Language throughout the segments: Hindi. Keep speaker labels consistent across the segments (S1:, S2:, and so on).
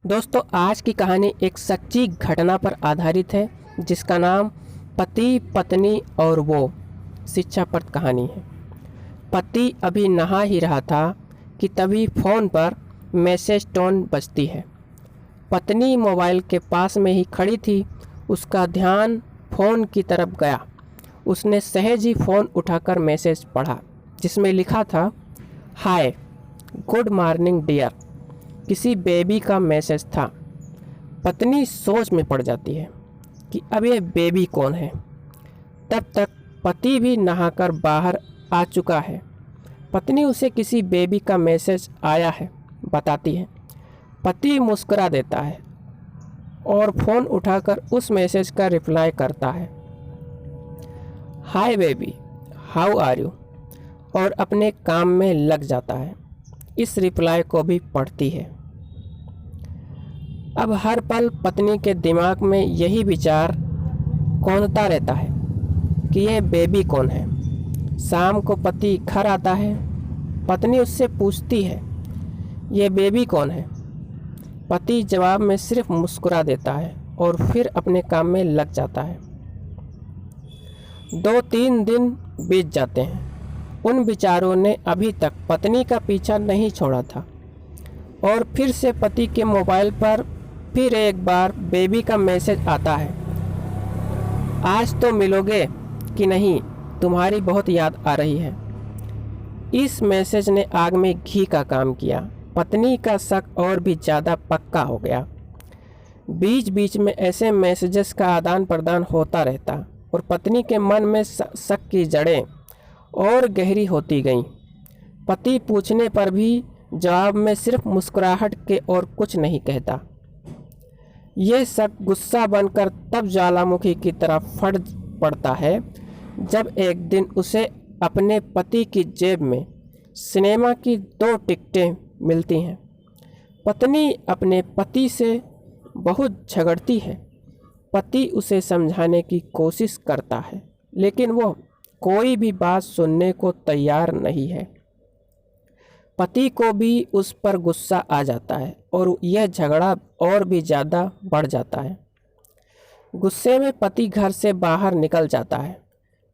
S1: दोस्तों, आज की कहानी एक सच्ची घटना पर आधारित है जिसका नाम पति पत्नी और वो शिक्षाप्रद कहानी है। पति अभी नहा ही रहा था कि तभी फ़ोन पर मैसेज टोन बजती है। पत्नी मोबाइल के पास में ही खड़ी थी। उसका ध्यान फ़ोन की तरफ गया। उसने सहज ही फ़ोन उठाकर मैसेज पढ़ा जिसमें लिखा था, हाय, गुड मॉर्निंग डियर। किसी बेबी का मैसेज था। पत्नी सोच में पड़ जाती है कि अब यह बेबी कौन है। तब तक पति भी नहाकर बाहर आ चुका है। पत्नी उसे किसी बेबी का मैसेज आया है बताती है। पति मुस्कुरा देता है और फ़ोन उठाकर उस मैसेज का रिप्लाई करता है, hi baby, how are you, और अपने काम में लग जाता है। इस रिप्लाई को भी पढ़ती है। अब हर पल पत्नी के दिमाग में यही विचार कौंधता रहता है कि यह बेबी कौन है। शाम को पति घर आता है। पत्नी उससे पूछती है, यह बेबी कौन है। पति जवाब में सिर्फ मुस्कुरा देता है और फिर अपने काम में लग जाता है। 2-3 दिन बीत जाते हैं। उन विचारों ने अभी तक पत्नी का पीछा नहीं छोड़ा था और फिर से पति के मोबाइल पर फिर एक बार बेबी का मैसेज आता है, आज तो मिलोगे कि नहीं, तुम्हारी बहुत याद आ रही है। इस मैसेज ने आग में घी का काम किया। पत्नी का शक और भी ज़्यादा पक्का हो गया। बीच बीच में ऐसे मैसेजेस का आदान प्रदान होता रहता और पत्नी के मन में शक की जड़ें और गहरी होती गईं। पति पूछने पर भी जवाब में सिर्फ मुस्कुराहट के और कुछ नहीं कहता। यह शक गुस्सा बनकर तब ज्वालामुखी की तरह फट पड़ता है जब एक दिन उसे अपने पति की जेब में सिनेमा की 2 टिकटें मिलती हैं। पत्नी अपने पति से बहुत झगड़ती है। पति उसे समझाने की कोशिश करता है लेकिन वो कोई भी बात सुनने को तैयार नहीं है। पति को भी उस पर गुस्सा आ जाता है और यह झगड़ा और भी ज़्यादा बढ़ जाता है। गुस्से में पति घर से बाहर निकल जाता है।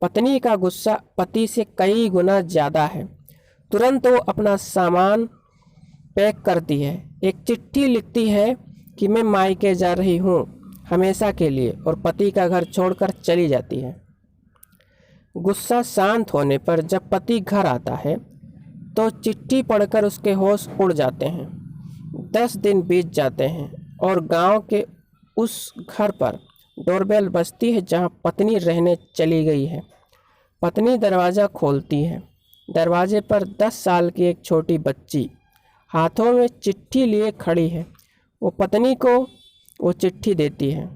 S1: पत्नी का गुस्सा पति से कई गुना ज़्यादा है। तुरंत वो अपना सामान पैक करती है, एक चिट्ठी लिखती है कि मैं मायके जा रही हूँ हमेशा के लिए, और पति का घर छोड़कर चली जाती है। गुस्सा शांत होने पर जब पति घर आता है तो चिट्ठी पढ़कर उसके होश उड़ जाते हैं। 10 दिन बीत जाते हैं और गांव के उस घर पर डोरबेल बजती है जहां पत्नी रहने चली गई है। पत्नी दरवाज़ा खोलती है। दरवाजे पर 10 साल की एक छोटी बच्ची हाथों में चिट्ठी लिए खड़ी है। वो पत्नी को वो चिट्ठी देती है।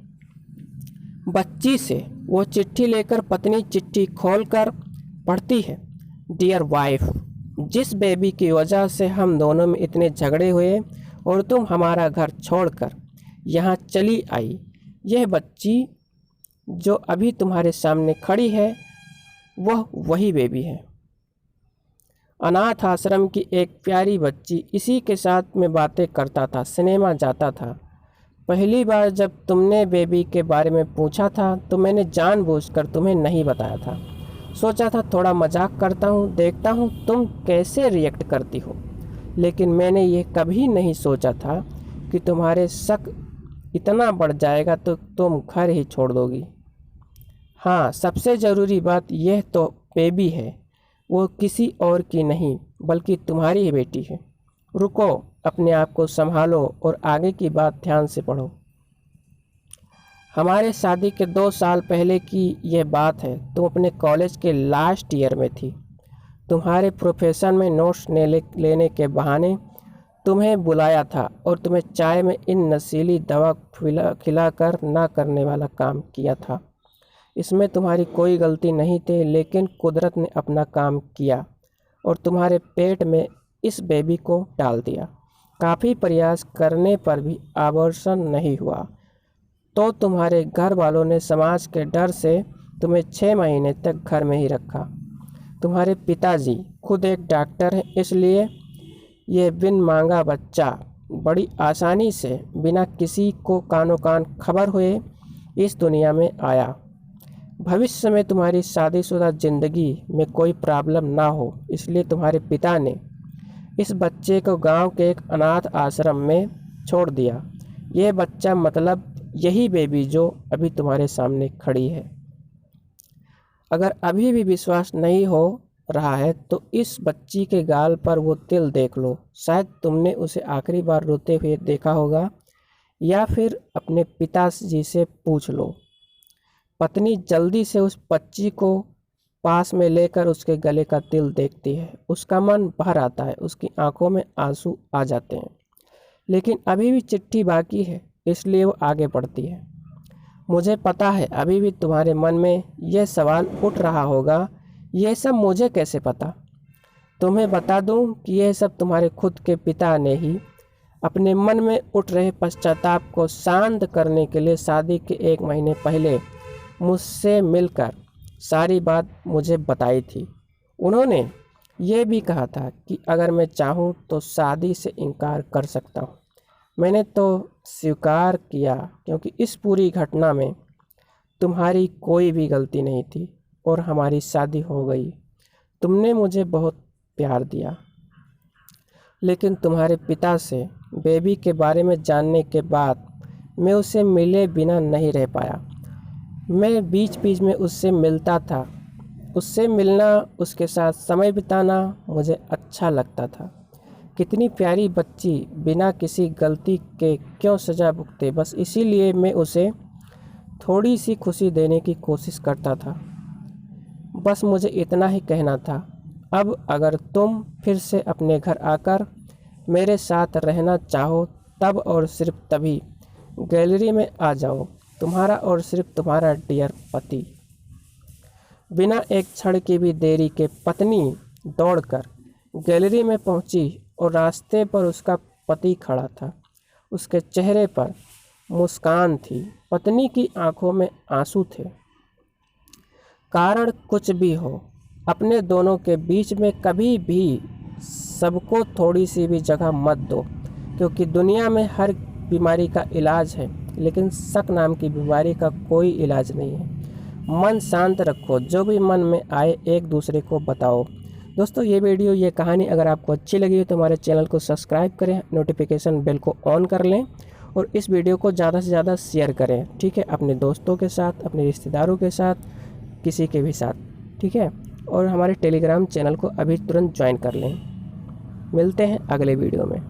S1: बच्ची से वो चिट्ठी लेकर पत्नी चिट्ठी खोलकर पढ़ती है, डियर वाइफ, जिस बेबी की वजह से हम दोनों में इतने झगड़े हुए और तुम हमारा घर छोड़कर यहाँ चली आई, यह बच्ची जो अभी तुम्हारे सामने खड़ी है वह वही बेबी है। अनाथ आश्रम की एक प्यारी बच्ची, इसी के साथ में बातें करता था, सिनेमा जाता था। पहली बार जब तुमने बेबी के बारे में पूछा था तो मैंने जानबूझकर तुम्हें नहीं बताया था। सोचा था थोड़ा मजाक करता हूँ, देखता हूँ तुम कैसे रिएक्ट करती हो, लेकिन मैंने ये कभी नहीं सोचा था कि तुम्हारे शक इतना बढ़ जाएगा तो तुम घर ही छोड़ दोगी। हाँ, सबसे ज़रूरी बात यह तो बेबी है, वो किसी और की नहीं बल्कि तुम्हारी ही बेटी है। रुको, अपने आप को संभालो और आगे की बात ध्यान से पढ़ो। हमारे शादी के 2 साल पहले की यह बात है। तुम अपने कॉलेज के लास्ट ईयर में थी। तुम्हारे प्रोफेसर में नोट्स लेने के बहाने तुम्हें बुलाया था और तुम्हें चाय में इन नशीली दवा खिलाकर ना करने वाला काम किया था। इसमें तुम्हारी कोई गलती नहीं थी, लेकिन कुदरत ने अपना काम किया और तुम्हारे पेट में इस बेबी को डाल दिया। काफ़ी प्रयास करने पर भी अबॉर्शन नहीं हुआ तो तुम्हारे घर वालों ने समाज के डर से तुम्हें 6 महीने तक घर में ही रखा। तुम्हारे पिताजी खुद एक डॉक्टर हैं, इसलिए ये बिन मांगा बच्चा बड़ी आसानी से बिना किसी को कानो कान खबर हुए इस दुनिया में आया। भविष्य में तुम्हारी शादीशुदा ज़िंदगी में कोई प्रॉब्लम ना हो, इसलिए तुम्हारे पिता ने इस बच्चे को गांव के एक अनाथ आश्रम में छोड़ दिया। यह बच्चा मतलब यही बेबी जो अभी तुम्हारे सामने खड़ी है। अगर अभी भी विश्वास नहीं हो रहा है तो इस बच्ची के गाल पर वो तिल देख लो। शायद तुमने उसे आखिरी बार रोते हुए देखा होगा, या फिर अपने पिताजी से पूछ लो। पत्नी जल्दी से उस बच्ची को पास में लेकर उसके गले का तिल देखती है। उसका मन भर आता है, उसकी आंखों में आंसू आ जाते हैं, लेकिन अभी भी चिट्ठी बाकी है, इसलिए वो आगे बढ़ती है। मुझे पता है अभी भी तुम्हारे मन में यह सवाल उठ रहा होगा, यह सब मुझे कैसे पता। तुम्हें बता दूं कि यह सब तुम्हारे खुद के पिता ने ही अपने मन में उठ रहे पश्चाताप को शांत करने के लिए शादी के 1 महीने पहले मुझसे मिलकर सारी बात मुझे बताई थी। उन्होंने ये भी कहा था कि अगर मैं चाहूँ तो शादी से इनकार कर सकता हूँ। मैंने तो स्वीकार किया क्योंकि इस पूरी घटना में तुम्हारी कोई भी गलती नहीं थी और हमारी शादी हो गई। तुमने मुझे बहुत प्यार दिया, लेकिन तुम्हारे पिता से बेबी के बारे में जानने के बाद मैं उससे मिले बिना नहीं रह पाया। मैं बीच बीच में उससे मिलता था। उससे मिलना, उसके साथ समय बिताना मुझे अच्छा लगता था। कितनी प्यारी बच्ची बिना किसी गलती के क्यों सज़ा भुगते, बस इसीलिए मैं उसे थोड़ी सी खुशी देने की कोशिश करता था। बस मुझे इतना ही कहना था। अब अगर तुम फिर से अपने घर आकर मेरे साथ रहना चाहो तब और सिर्फ तभी गैलरी में आ जाओ। तुम्हारा और सिर्फ तुम्हारा डियर पति। बिना एक क्षण की भी देरी के पत्नी दौड़कर गैलरी में पहुंची और रास्ते पर उसका पति खड़ा था। उसके चेहरे पर मुस्कान थी, पत्नी की आंखों में आंसू थे। कारण कुछ भी हो, अपने दोनों के बीच में कभी भी सबको थोड़ी सी भी जगह मत दो, क्योंकि दुनिया में हर बीमारी का इलाज है, लेकिन शक नाम की बीमारी का कोई इलाज नहीं है। मन शांत रखो, जो भी मन में आए एक दूसरे को बताओ। दोस्तों, ये वीडियो, ये कहानी अगर आपको अच्छी लगी हो तो हमारे चैनल को सब्सक्राइब करें, नोटिफिकेशन बेल को ऑन कर लें और इस वीडियो को ज़्यादा से ज़्यादा शेयर करें। ठीक है, अपने दोस्तों के साथ, अपने रिश्तेदारों के साथ, किसी के भी साथ। ठीक है, और हमारे टेलीग्राम चैनल को अभी तुरंत ज्वाइन कर लें। मिलते हैं अगले वीडियो में।